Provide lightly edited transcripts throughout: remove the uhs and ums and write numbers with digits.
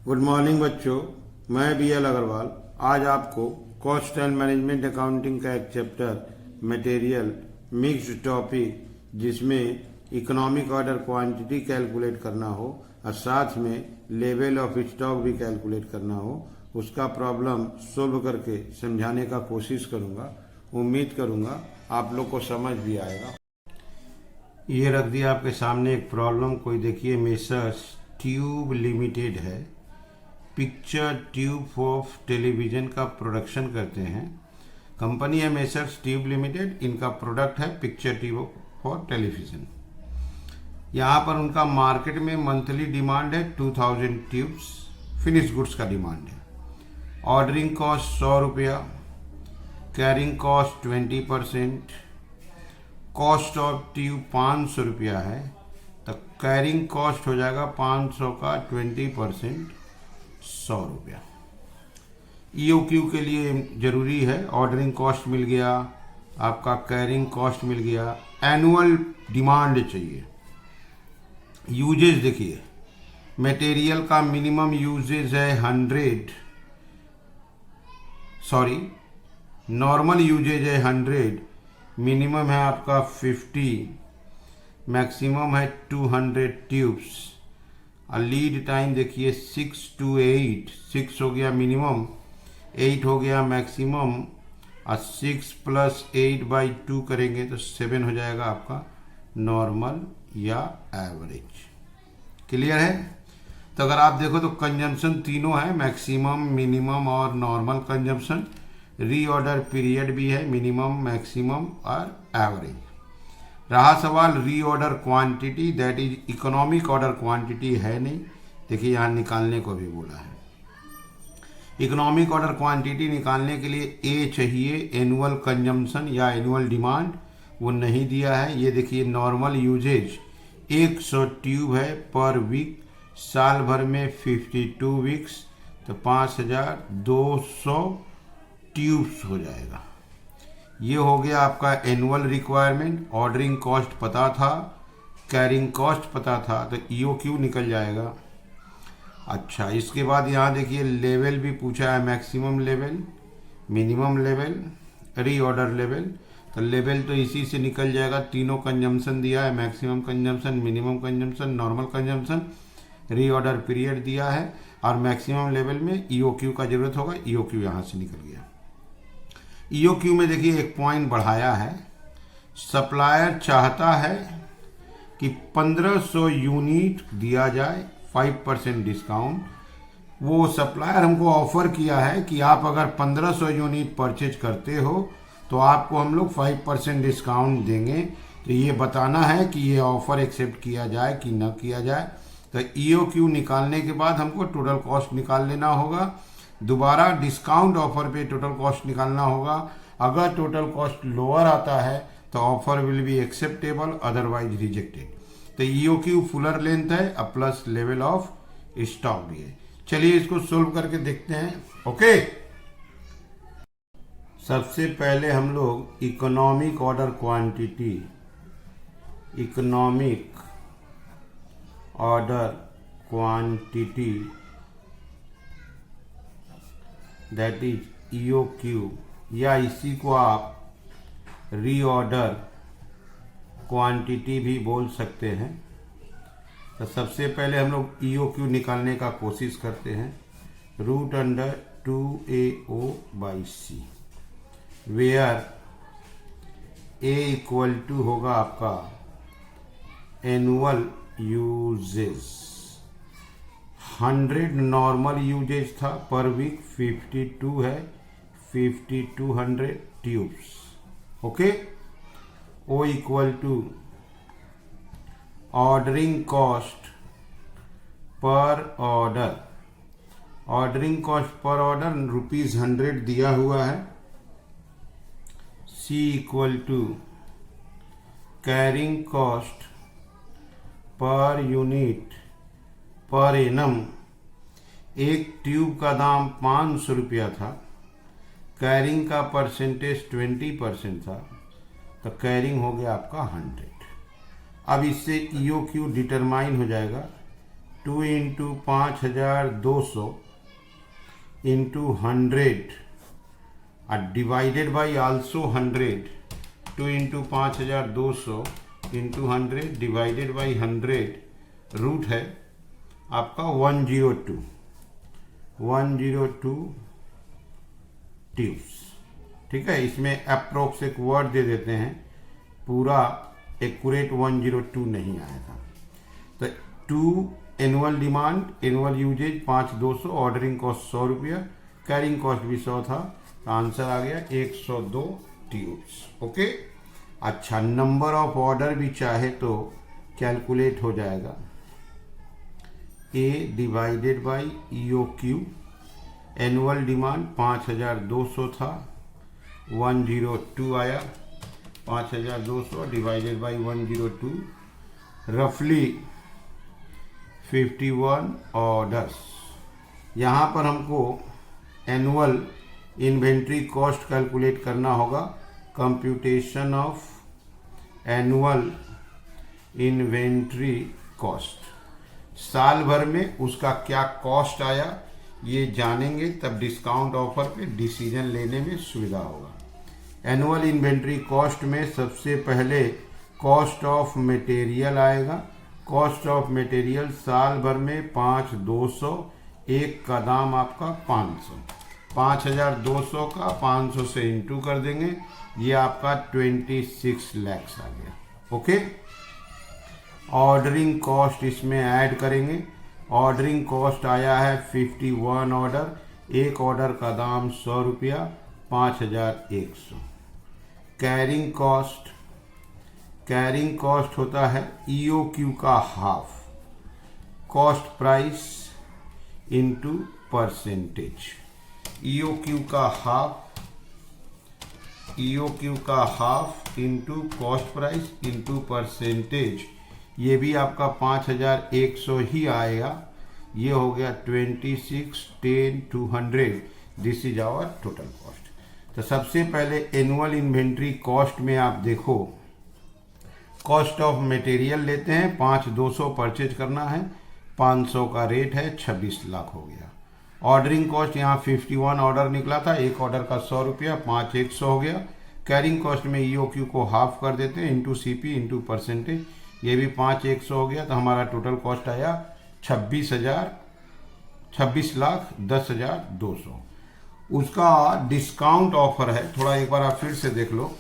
Good morning बच्चों, मैं BL Agarwal आज आपको कॉस्ट एंड मैनेजमेंट अकाउंटिंग का एक चैप्टर मटेरियल मिक्स्ड टॉपिक जिसमें इकोनॉमिक ऑर्डर क्वांटिटी कैलकुलेट करना हो और साथ में लेवल ऑफ स्टॉक भी कैलकुलेट करना हो, उसका प्रॉब्लम सोल्व करके समझाने का कोशिश करूंगा। उम्मीद करूंगा आप लोग को समझ भी आएगा। ये रख दिया आपके सामने एक प्रॉब्लम। कोई देखिए, मेसर्स ट्यूब लिमिटेड है, पिक्चर ट्यूब ऑफ टेलीविज़न का प्रोडक्शन करते हैं। कंपनी है मेसर्स ट्यूब लिमिटेड, इनका प्रोडक्ट है पिक्चर ट्यूब फॉर टेलीविज़न। यहाँ पर उनका मार्केट में मंथली डिमांड है 2000 ट्यूब्स, फिनिश गुड्स का डिमांड है। ऑर्डरिंग कॉस्ट 100 रुपया, carrying cost 20%, cost of tube 500 रुपया है, तो कैरिंग कॉस्ट हो जाएगा 500 का 20% 100 रुपया। EOQ के लिए जरूरी है, ऑर्डरिंग कॉस्ट मिल गया, आपका कैरिंग कॉस्ट मिल गया, एनुअल डिमांड चाहिए। यूजेज देखिए, मटेरियल का मिनिमम यूजेज है 100, नॉर्मल यूजेज है 100, मिनिमम है आपका 50, मैक्सिमम है 200 ट्यूब्स। और लीड टाइम देखिए 6 to 8, 6 हो गया मिनिमम, 8 हो गया मैक्सिमम, और 6 + 8/2 करेंगे तो 7 हो जाएगा आपका नॉर्मल या एवरेज। क्लियर है? तो अगर आप देखो तो कंजम्पशन तीनों है, मैक्सिमम, मिनिमम और नॉर्मल कंजम्पशन। रीऑर्डर पीरियड भी है, मिनिमम, मैक्सिमम और एवरेज। रहा सवाल reorder quantity, that is economic order quantity है नहीं। देखिए यहाँ निकालने को भी बोला है। इकोनॉमिक ऑर्डर क्वांटिटी निकालने के लिए ए चाहिए, एनुअल कंजम्पशन या एनुअल डिमांड, वो नहीं दिया है। ये देखिए नॉर्मल यूजेज 100 ट्यूब है पर वीक, साल भर में 52 वीक्स, तो 5200 ट्यूब्स हो जाएगा। ये हो गया आपका एनुअल रिक्वायरमेंट। ऑर्डरिंग कॉस्ट पता था, कैरिंग कॉस्ट पता था, तो EOQ निकल जाएगा। अच्छा, इसके बाद यहाँ देखिए लेवल भी पूछा है, maximum level, minimum level, reorder level. तो लेवल तो इसी से निकल जाएगा, तीनों कंजम्पशन दिया है, maximum consumption, minimum consumption, normal consumption, reorder period दिया है, और मैक्सिमम लेवल में EOQ का जरूरत होगा। EOQ यहाँ से निकल गया। EOQ में देखिए एक पॉइंट बढ़ाया है, सप्लायर चाहता है कि 1500 यूनिट दिया जाए, 5% डिस्काउंट। वो सप्लायर हमको ऑफर किया है कि आप अगर 1500 यूनिट परचेज करते हो तो आपको हम लोग 5% डिस्काउंट देंगे। तो ये बताना है कि ये ऑफर एक्सेप्ट किया जाए कि न किया जाए। तो EOQ निकालने के बाद हमको टोटल कॉस्ट निकाल लेना होगा, दोबारा डिस्काउंट ऑफर पे टोटल कॉस्ट निकालना होगा। अगर टोटल कॉस्ट लोअर आता है तो offer will be acceptable, otherwise rejected. तो EOQ फुलर लेंथ है, प्लस लेवल ऑफ स्टॉक भी है। चलिए इसको सोल्व करके देखते हैं। ओके, सबसे पहले हम लोग economic order quantity, economic order quantity that is EOQ, या इसी को आप रीऑर्डर क्वांटिटी भी बोल सकते हैं। तो सबसे पहले हम लोग EOQ निकालने का कोशिश करते हैं। √2AO/C, वेयर A = होगा आपका एनुअल यूजेस। 100 नॉर्मल यूजेज था पर वीक, 52 है, 5200 tubes. Okay, O = ordering cost per order, ordering cost per order ₹100 दिया हुआ है। C = carrying cost per unit per annum. एक ट्यूब का दाम 500 रुपया था, कैरिंग का परसेंटेज 20% था, तो कैरिंग हो गया आपका 100। अब इससे EOQ डिटरमाइन हो जाएगा 2 इंटू 5200 इंटू 100 और divided by also 100। 2 into 5200 into 100 divided by 100 root है आपका 102 ट्यूब्स। ठीक है, इसमें अप्रोक्स एक वर्ड दे देते हैं, पूरा एक्यूरेट 102 नहीं आएगा। तो 2 annual demand, annual usage 5200, ordering cost 100 रुपया, कैरिंग कॉस्ट भी 100 था, तो आंसर आ गया 102 ट्यूब्स। ओके, अच्छा, नंबर ऑफ ऑर्डर भी चाहे तो कैलकुलेट हो जाएगा, A divided by EOQ। Annual demand 5200 था, 102 आया, 5200 डिवाइडेड बाई 102, रफली 51 ऑर्डर्स। यहाँ पर हमको एनुअल इन्वेंट्री कॉस्ट कैलकुलेट करना होगा, computation of annual inventory cost. साल भर में उसका क्या कॉस्ट आया ये जानेंगे, तब डिस्काउंट ऑफर पे डिसीजन लेने में सुविधा होगा। एनुअल इन्वेंट्री कॉस्ट में सबसे पहले कॉस्ट ऑफ मटेरियल आएगा। कॉस्ट ऑफ मटेरियल साल भर में 5200, एक का दाम आपका 500, 5200 का 500 से इंटू कर देंगे, ये आपका 26 लाख आ गया। ओके, ऑर्डरिंग कॉस्ट इसमें ऐड करेंगे। ऑर्डरिंग कॉस्ट आया है 51 ऑर्डर, एक ऑर्डर का दाम 100 रुपया, 5100। कैरिंग कॉस्ट होता है EOQ का half, cost price into percentage. EOQ का half into cost price into percentage, ये भी आपका 5100 ही आएगा। ये हो गया 26, 10, 200। This is our total cost. तो सबसे पहले एनुअल इन्वेंट्री कॉस्ट में आप देखो, कॉस्ट ऑफ मटेरियल लेते हैं, 5200 परचेज करना है, 500 का रेट है, 26 लाख हो गया। ऑर्डरिंग कॉस्ट यहाँ 51 ऑर्डर निकला था, एक ऑर्डर का 100 रुपया, 5100 हो गया। कैरिंग कॉस्ट में EOQ को हाफ कर देते हैं, इंटू CP इंटू परसेंटेज, ये भी 5100 हो गया। तो हमारा टोटल कॉस्ट आया 26,10,200। उसका डिस्काउंट ऑफर है, थोड़ा एक बार आप फिर से देख लो।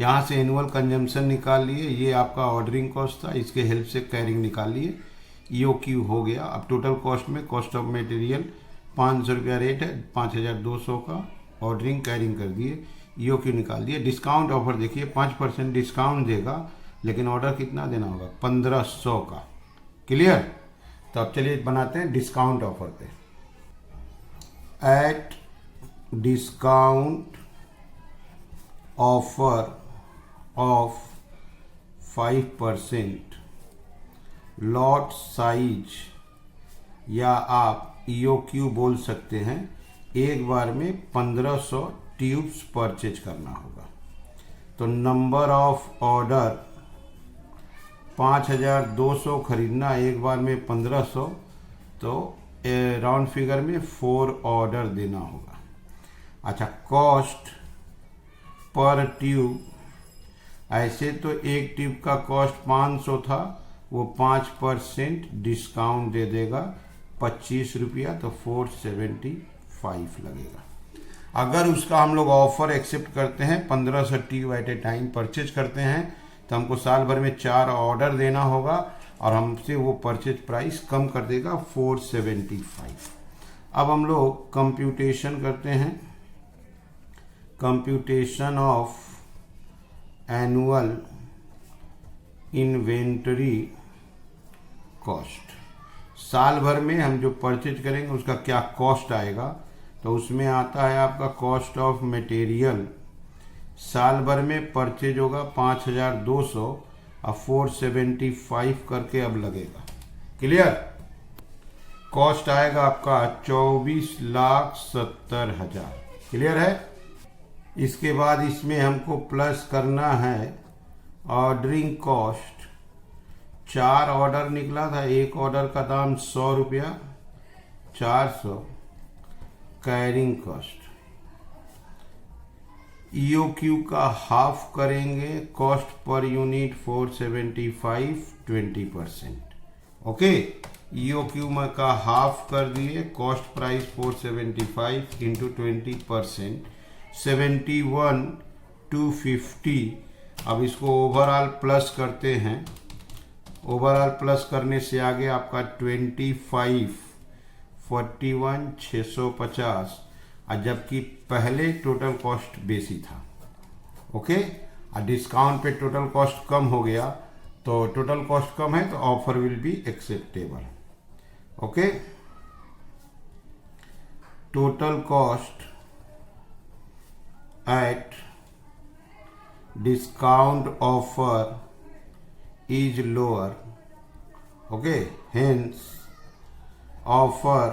यहाँ से एनुअल कंजम्पशन निकाल लिए, ये आपका ऑर्डरिंग कॉस्ट था, इसके हेल्प से कैरिंग निकाल लिए, EOQ हो गया। अब टोटल कॉस्ट में कॉस्ट ऑफ मटेरियल 500 रुपया रेट है, 5200 का ऑर्डरिंग कैरिंग कर दिए, EOQ निकाल दिए। डिस्काउंट ऑफर देखिए, 5% डिस्काउंट देगा, लेकिन ऑर्डर कितना देना होगा, 1500 का। क्लियर? तो अब चलिए बनाते हैं डिस्काउंट ऑफर पे। At discount offer of 5%, lot size, या आप EOQ बोल सकते हैं, एक बार में 1500 ट्यूब्स परचेज करना होगा। तो नंबर ऑफ ऑर्डर 5200 खरीदना, एक बार में 1500, तो राउंड फिगर में 4 ऑर्डर देना होगा। अच्छा, कॉस्ट पर ट्यूब, ऐसे तो एक ट्यूब का कॉस्ट 500 था, वो 5% डिस्काउंट दे देगा, 25 रुपया, तो 475 लगेगा। अगर उसका हम लोग ऑफर एक्सेप्ट करते हैं, 1500 tube at A time purchase करते हैं, तो हमको साल भर में 4 ऑर्डर देना होगा और हमसे वो परचेज प्राइस कम कर देगा 475। अब हम लोग कंप्यूटेशन करते हैं, computation of annual inventory cost. साल भर में हम जो परचेज करेंगे उसका क्या कॉस्ट आएगा, तो उसमें आता है आपका कॉस्ट ऑफ मटेरियल। साल भर में परचेज होगा 5200 और 475 करके अब लगेगा। क्लियर? कॉस्ट आएगा आपका 24,70,000। क्लियर है? इसके बाद इसमें हमको प्लस करना है ऑर्डरिंग कॉस्ट 4 ऑर्डर निकला था, एक ऑर्डर का दाम 100 रुपया, 400 कैरिंग कॉस्ट। EOQ का हाफ करेंगे, cost per unit 475, 20%। Okay, EOQ में का हाफ कर दिए, कॉस्ट प्राइस 475 इंटू 20%, 71,250। अब इसको ओवरऑल प्लस करते हैं, ओवरऑल प्लस करने से आगे आपका 25, 41, 650, और जबकि पहले टोटल कॉस्ट बेसी था। ओके, और डिस्काउंट पे टोटल कॉस्ट कम हो गया, तो टोटल कॉस्ट कम है तो offer will be acceptable. Okay, total cost at discount offer is lower, okay, hence offer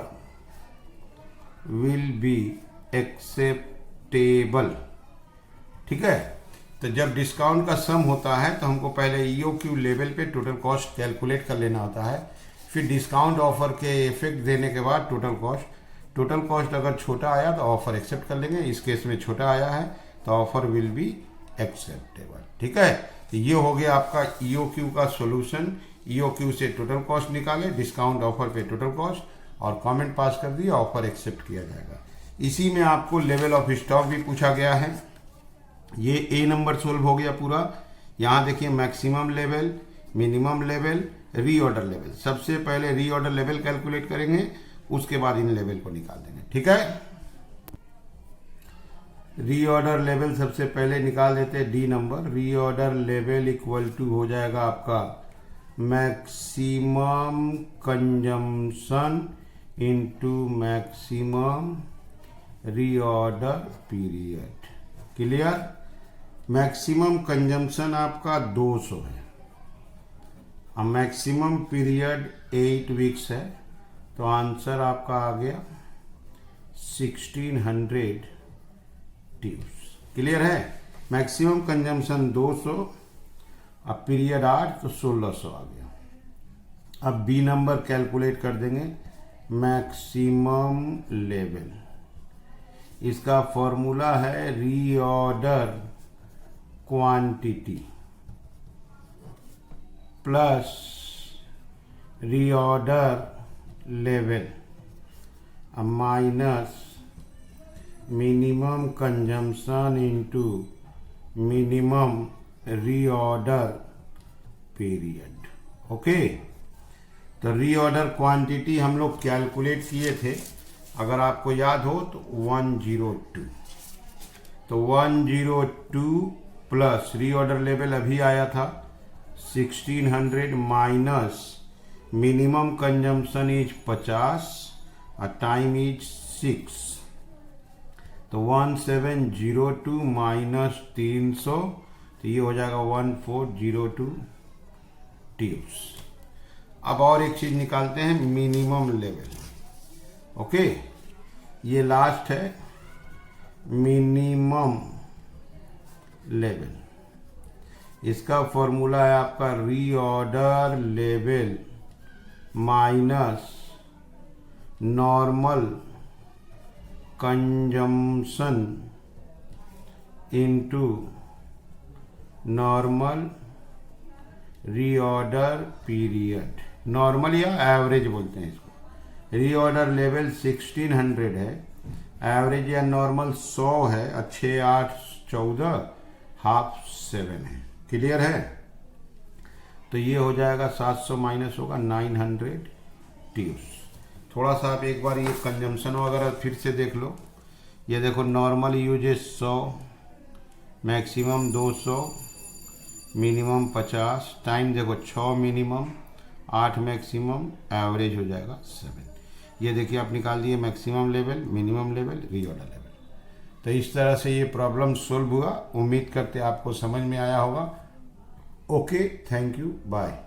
will be acceptable। ठीक है, तो जब डिस्काउंट का सम होता है तो हमको पहले EOQ लेवल पे टोटल कॉस्ट कैलकुलेट कर लेना होता है, फिर डिस्काउंट ऑफर के इफेक्ट देने के बाद टोटल कॉस्ट अगर छोटा आया तो ऑफर एक्सेप्ट कर लेंगे, इस केस में छोटा आया है तो ऑफर विल बी एक्सेप्टेबल। ठीक है, तो ये हो गया आपका EOQ का सॉल्यूशन। EOQ से टोटल कॉस्ट निकाले, डिस्काउंट ऑफर पे टोटल कॉस्ट, और कमेंट पास कर दिया, ऑफर एक्सेप्ट किया जाएगा। इसी में आपको लेवल ऑफ स्टॉक भी पूछा गया है। ये A नंबर सोल्व हो गया पूरा। यहाँ देखिए maximum level, minimum level, reorder level. सबसे पहले रीऑर्डर लेवल कैलकुलेट करेंगे, उसके बाद इन लेवल को निकाल देंगे। ठीक है, रीऑर्डर लेवल सबसे पहले निकाल देते हैं, D number. Reorder level equal to हो जाएगा आपका maximum consumption into maximum reorder period. Clear? Maximum consumption आपका 200 है, अब मैक्सिमम पीरियड 8 वीक्स है, तो आंसर आपका आ गया 1600 ट्यूब्स। क्लियर है? मैक्सिमम कंजम्पशन 200, अब पीरियड 8 तो 1600 आ गया। अब B नंबर कैलकुलेट कर देंगे, मैक्सिमम लेवल। इसका फॉर्मूला है reorder quantity plus reorder level minus minimum consumption into minimum reorder period. Okay, तो रीऑर्डर क्वांटिटी हम लोग कैलकुलेट किए थे, अगर आपको याद हो तो 102, तो 102 प्लस रीऑर्डर लेवल अभी आया था 1600 माइनस मिनिमम कंजम्पशन इज 50 और टाइम इज 6, तो 1702 माइनस 300, तो ये हो जाएगा 1402 ट्यूब्स। अब और एक चीज निकालते हैं, मिनिमम लेवल। ओके, ये लास्ट है मिनिमम लेवल। इसका फॉर्मूला है आपका reorder level minus normal consumption into normal reorder period. Normal या एवरेज बोलते हैं इसको। रीऑर्डर लेवल 1600 है, एवरेज या नॉर्मल 100 है, 6, 8, 14, हाफ 7 है। क्लियर है? तो ये हो जाएगा 700 माइनस होगा 900 ट्यूब्स। थोड़ा सा आप एक बार ये कंजम्पशन वगैरह फिर से देख लो। ये देखो, normal usage 100, maximum 200, minimum 50, time देखो 6 मिनिमम, 8 मैक्सिमम, एवरेज हो जाएगा 7। ये देखिए आप निकाल दिए maximum level, minimum level, reorder level. तो इस तरह से ये प्रॉब्लम सोल्व हुआ। उम्मीद करते आपको समझ में आया होगा। Okay, thank you, bye.